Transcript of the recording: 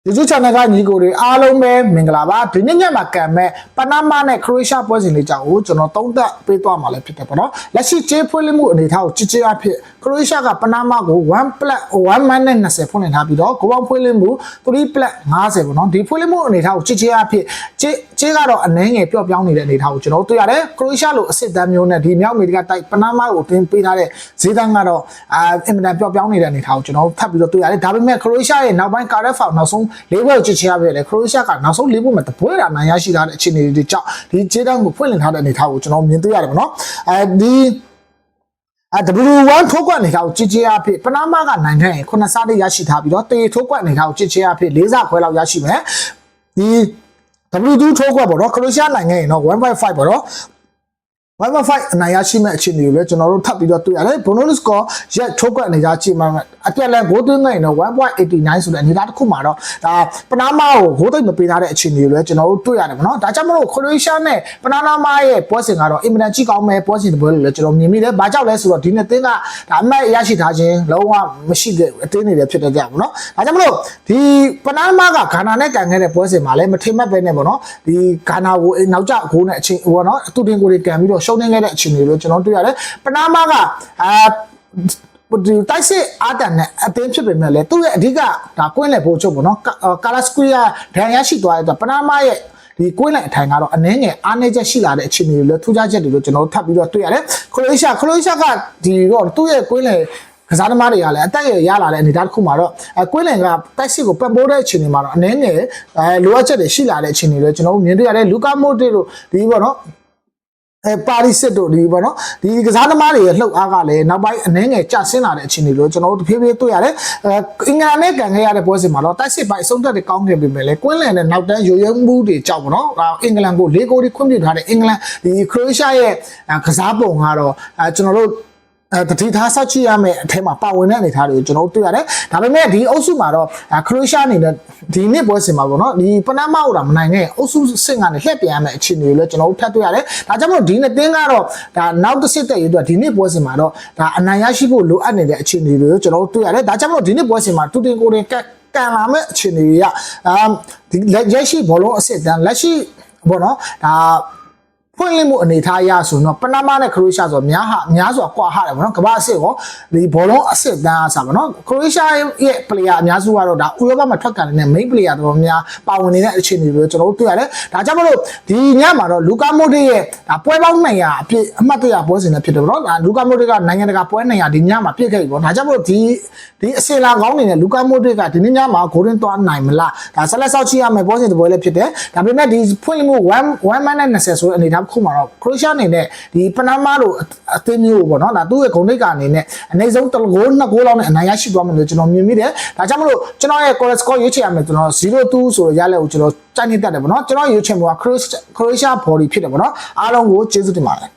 ဒီကျူချန်နယ်ကညီကိုတွေအားလုံးပဲမင်္ဂလာပါဒီနေ့ညမှာကံမဲ့ပနားမားနဲ့ခရိုအေးရှားပွဲစဉ်လေးကြောင့်ကျွန်တော်သုံးသပ်ပေးသွားမှာလည်းဖြစ်တယ်ပေါ့နော်လက်ရှိကျေးဖွင့်လှစ်မှုအနေအထားကိုကြည်ကြအဖြစ်ခရိုအေးရှားကပနားမားကို1 man နဲ့20ဖွင့်လှစ်ထားပြီးတော့ကိုပေါင်းဖွင့်လှစ်မှု3 plus 50ပေါ့နော်ဒီဖွင့်လှစ်မှုအနေအထားကိုကြည်ကြအဖြစ်ကျေးကတော့အနှဲငယ်ပျော့ပြောင်းနေတဲ့အနေအထားကိုကျွန်တော်တွေ့ရတယ်ခရိုအေးရှားလိုအစ်စ်တန်းမျိုးနဲ့ဒီမြောက်အမေရိကတိုက်ပနားမားကိုတင်ပေးထားတဲ့ဈေးတန်းကတော့အင်မတန်ပျော့ပြောင်းနေတဲ့အနေအထားကိုကျွန်တော်ဖတ်ပြီးတော့တွေ့ရတယ်ဒါပေမဲ့ခရိုအေးရှားရဲ့နောက်ပိုင်းကာရက်ဖောင်နောက်ဆုံး၄ဘွဲကိုကြည်ကြရပြီလေခရိုအေးရှားကနောက်ဆုံး၄ဘွဲမှာတပွဲတာနိုင်ရရှိထားတဲ့အခြေအနေတွေကြောင့်ဒီခြေတန်းကိုဖွင့်လှစ်ထားတဲ့အနေအထားကိုကျွန်တော်မြင်တွေ့ရတယ်ပေါ့နော်W1 ထိုးကွက်အနေထားကိုကြည်ကြအဖြစ်ပနားမားကနိုင်ခဲ့ရင်9စားလေးရရှိထားပြီးတော့တေထိုးကွက်အနေထားကိုကြည်ကြအဖြစ်4စားခွဲလောက်ရရှိမယ်ဒီ W2 ထိုးကွက်ပေါ့နော်ခရိုအေးရှားနိုင်ခဲ့ရင်တော့ 1.5 ပေါ့နော်1.5အနိုင်ရရှိမဲ့အခြေအနေကိုလည်းကျွန်တော်တို့ထပ်ပြီးတော့တွေ့ရတယ်ဘိုနိုလစ်ကောရက်ထိုးကွက်အနေထားချိန်မှာအပြက်လဲဂိုးသွင်းနိုင်တော့ 1.89 ဆိုတဲ့အနေထားတစ်ခုမှာတော့ဒါပနားမားကိုဂိုးသိမ့်မပေးထားတဲ့အခြေအနေကိုလည်းကျွန်တော်တို့တွေ့ရတယ်ပေါ့နော်ဒါကြောင့်မလို့ခရိုအေးရှားနဲ့ပနားမားရဲ့ပွဲစဉ်ကတော့အင်မတန်ကြီးကောင်းမဲ့ပွဲစဉ်တစ်ပွဲလို့လည်းကျွန်တော်မြင်မိတယ်ဘာကြောင့်လဲဆိုတော့ဒီနေ့သင်းကဒါအမှတ်ရရှိထားခြင်းလုံးဝမရှိတဲ့အတင်းနေတယ်ဖြစ်တဲ့ကြောင့်ပေါ့နော်ဒါကြောင့်မလို့ဒီပနားမားကဂါနာနဲ့ကန်ခဲ့တဲ့ပွဲစဉ်မှာလည်းမထိမှတ်ပဲနဲ့ပေါ့နော်ဒီဂါနာကိုနောက်ကျဂိုးနဲ့အချိန်ပေါ့နော်အတူတင်ကိုတွေကန်ပြီးတော့ရှုံးနေခဲ့တဲ့အခြေအနေလို့ကျွန်တော်တွေ့ရတယ်ပနားမားကဒီတိုက်စစ်အာတန်နဲ့အတင်းဖြစ်ပေမဲ့လည်းသူ့ရဲ့အဓိကဒါကွင်းလေပို့ချုပ်ပေါ့နော်ကာလာစကွီယာဒဏ်ရာရှိသွားတဲ့ပနားမားရဲ့ဒီကွင်းလေအထိုင်ကတော့အနည်းငယ်အားနည်းချက်ရှိလာတဲ့အခြေအနေတွေလည်းထူးခြားချက်တွေလို့ကျွန်တော်ထပ်ပြီးတော့တွေ့ရတယ်ခရိုအေးရှားကဒီတော့သူ့ရဲ့ကွင်းလေကစားသမားတွေကလည်းအတက်ရလာတဲ့အနေအထားတစ်ခုမှာတော့ကွင်းလင်ကတိုက်စစ်ကိုပတ်ပိုးတဲ့အခြေအနေမှာတော့အနည်းငယ်လိုအပ်ချက်တွေရှိလာတဲ့အခြေအနေတွေကျွန်တော်တို့မြင်တွေ့ရတယ်လူကာမိုတေတို့ဒီပေါ့နော်ပါရီစစ်တို့ဒီပေါ့နော်ဒီကစားသမားတွေရဲ့လှုပ်အားကလည်းနောက်ပိုင်းအနှဲငယ်ကျဆင်းလာတဲ့အခြေအနေလို့ကျွန်တော်တို့တဖြည်းဖြည်းတွေ့ရတယ်အင်္ဂလန်နဲ့ကန်ခဲ့ရတဲ့ပွဲစဉ်မှာတော့တိုက်စစ်ပိုင်းအဆုံးသတ်တွေကောင်းခဲ့ပေမဲ့လည်းကွင်းလန်နဲ့နောက်တန်းရိုးရိုးမှုတွေကြောက်ပေါ့နော်အင်္ဂလန်ကို၄ဂိုးခွင့်ပြုထားတဲ့အင်္ဂလန်ဒီခရိုအေးရှားရဲ့ကစားပုံကတော့ကျွန်တော်တို့တတိထားဆောက်ကြည့်ရမယ့်အထက်မှာပါဝင်တဲ့အနေအထားတွေကိုကျွန်တော်တို့တွေ့ရတယ်ဒါပေမဲ့ဒီအုပ်စုမှာတော့ခရိုအေးရှားအနေနဲ့ဒီနှစ်ပွဲစဉ်မှာပေါ့နော်ဒီပနားမားကိုမနိုင်ခဲ့အုပ်စုစစ်ကနေလှည့်ပြန်ရမယ့်အခြေအနေကိုလည်းကျွန်တော်တို့ထပ်တွေ့ရတယ်ဒါကြောင့်မို့ဒီနှစ်သင်းကတော့ဒါနောက်တစ်စစ်တဲ့ရေးအတွက်ဒီနှစ်ပွဲစဉ်မှာတော့ဒါအနိုင်ရရှိဖို့လိုအပ်နေတဲ့အခြေအနေတွေကိုကျွန်တော်တို့တွေ့ရတယ်ဒါကြောင့်မို့ဒီနှစ်ပွဲစဉ်မှာတူတင်ကိုတင်ကန်လာမယ့်အခြေအနေတွေကဒီလက်ရှိဘောလုံးအစစ်တန်းလက်ရှိပေါ့နော်ဒါဖွင့်လှစ်မှုအနေထားရဆိုတော့ပနားမားနဲ့ခရိုအေးရှားဆိုများစွာကွာဟတယ်ဗောနော်ကမ္ဘာအစစ်ကိုဒီဘောလုံးအစစ်တန်းအားစားဗောနော်ခရိုအေးရှားရဲ့ player အများစုကတော့ဒါဥရောပမှာထွက်ကန်နေတဲ့ main player တော်များပါဝင်နေတဲ့အခြေအနေတွေကျွန်တော်တို့တွေ့ရတယ်ဒါကြောင့်မလို့ဒီညမှာတော့လူကာမိုတေရဲ့ဒါပွဲပေါင်း200အပြည့်အမှတ်တရပွဲစဉ်နဲ့ဖြစ်တယ်ဗောနော်ဒါလူကာမိုတေကနိုင်ငံတကာပွဲ200ဒီညမှာပြည့်ခဲ့ပြီဗောဒါကြောင့်မလို့ဒီအစင်လာကောင်းနေတဲ့လူကာမိုတေကဒီနေ့ညမှာဂိုးရင်းသွားနိုင်မလားဒါဆက်လက်ဆောက်ကြည့်ရမယ်ပွဲစဉ်တစ်ပွဲလည်းဖြစ်တယ်ဒါပေမဲ့ဒီဖွင့်လှစ်မှု1 man နဲ့20ဆိုတဲ့အနေအထားခုမှာတော့ခရိုအေးရှားအနေနဲ့ဒီပနားမားလိုအသင်းမျိုးပေါ့နော်ဒါသူ့ရဲ့ဂုဏ်သိက္ခာအနေနဲ့အနည်းဆုံး1ဂိုး2ဂိုးလောက်နဲ့အနိုင်ရရှိသွားမယ်လို့ကျွန်တော်မြင်မိတယ်ဒါကြောင့်မလို့ကျွန်တော်ရဲ့ score ရွေးချယ်ရမယ်ကျွန်တော်0-2ဆိုရလဲကိုကျွန်တော်ကြိုက်နေတတ်တယ်ပေါ့နော်ကျွန်တော်ရွေးချယ်မှုကခရိုအေးရှား body ဖြစ်တယ်ပေါ့နော်အားလုံးကိုကျေးဇူးတင်ပါတယ်